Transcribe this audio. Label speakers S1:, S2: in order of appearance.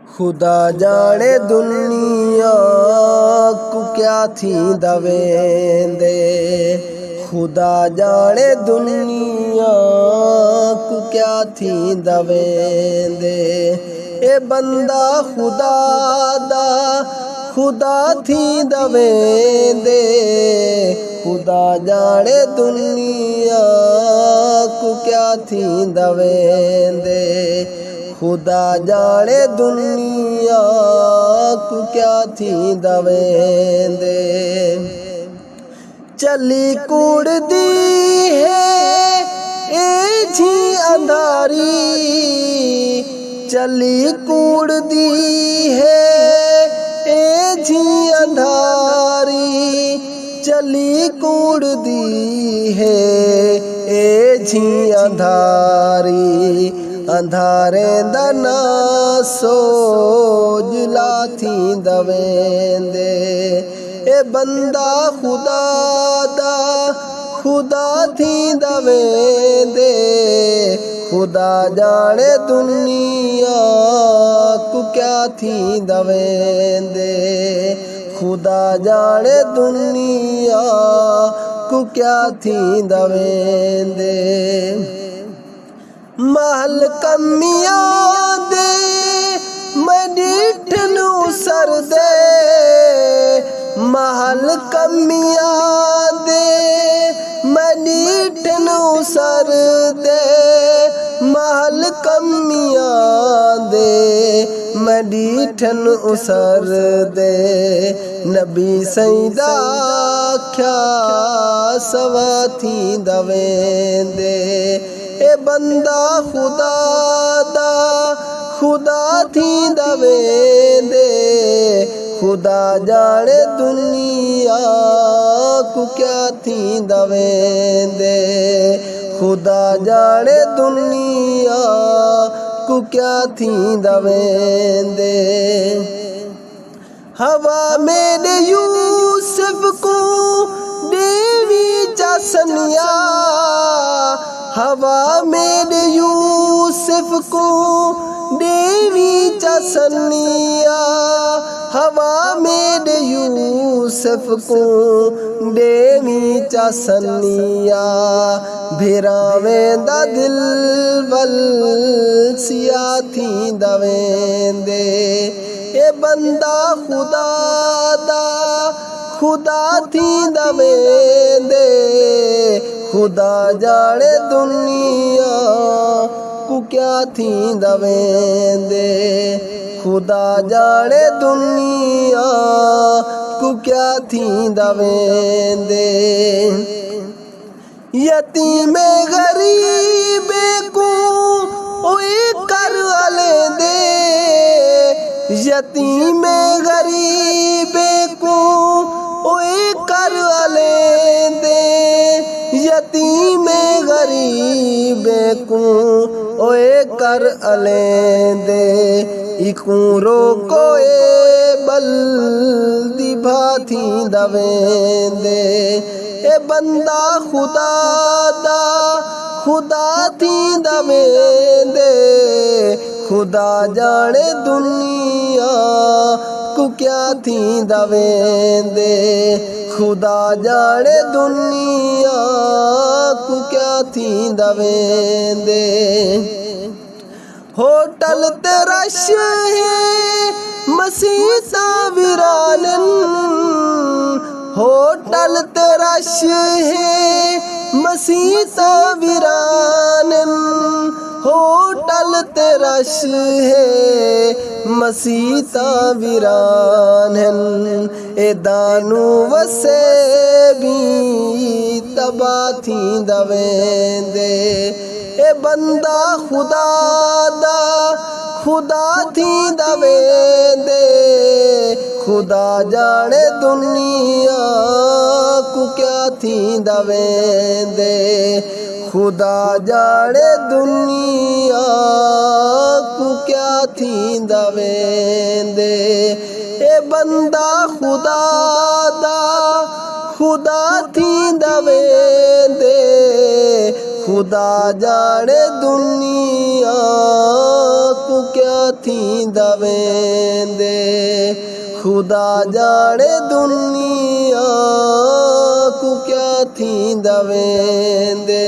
S1: खुदा जाने दुनिया को क्या थींदा वेंदे। खुदा जाने दुनिया को क्या थींदा वेंदे। ए बंदा खुदा दा खुदा थींदा वेंदे। खुदा जाने दुनिया को क्या थींदा वेंदे। खुदा जाने दुनिया को क्या थींदा वेंदे। चली कूड़दी है ए जी अंधारी। चली कूड़दी है ए जी अंधारी। चली कूड़दी है ए जी अंधारी। अंधारे दा ना सोजला थींदा वेंदे। ए बंदा खुदा दा खुदा थींदा वेंदे। खुदा जाने दुनिया को क्या थींदा वेंदे। खुदा जाने दुनिया को क्या थींदा वेंदे। महल कमियां दे मैं डिठ नू सरदे। महल कमियां दे मैं डिठ नू सरदे। महल कमियां दे मैं डिठ नू सरदे। नबी सईदा आख्या सवा थींदा वेंदे। ए बंदा खुदा दा खुदा थींदा वेंदे। खुदा जाने दुनिया को क्या थींदा वेंदे। खुदा जाने दुनिया को क्या थींदा वेंदे। हवा मेरे यूसुफ को देवी चसनिया। हवा मेरे यूसुफ को देवी चसनिया। हवा मेरे यूसुफ को देवी चसनिया। भिरावें दा दिल वल सिया थींदा वेंदे। ए बंदा खुदा दा खुदा थींदा वेंदे। खुदा जाने दुनिया को क्या थींदा वेंदे। खुदा जाने दुनिया को क्या थींदा वेंदे। यतीमे गरीबे को ओए कर अलेंदे। यतीमे गरीबे को ओए कर अलेंदे। यतीमे गरीबे को ओए कर अलेंदे। इकू रोको ए बल दिभा थींदा वेंदे। ए बंदा खुदा दा खुदा थींदा वेंदे। खुदा जाने दुनिया को क्या थींदा वेंदे। खुदा जाने दुनिया को क्या थींदा वेंदे। होटल ते रश है मसीता विरानन। होटल ते रश है मसीता विरानन। होटल ते रश है मसीता विरानन। ए दानू वसे भी तबा थींदा वेंदे। ए बंदा खुदा दा खुदा थींदा वेंदे। खुदा जाने दुनिया को क्या थींदा वेंदे। खुदा जाने दुनिया को क्या थींदा वेंदे। ए बंदा खुदा दा खुदा थींदा वेंदे। खुदा जाने दुनिया को क्या थींदा वेंदे, खुदा जाने दुनिया को क्या थींदा वेंदे।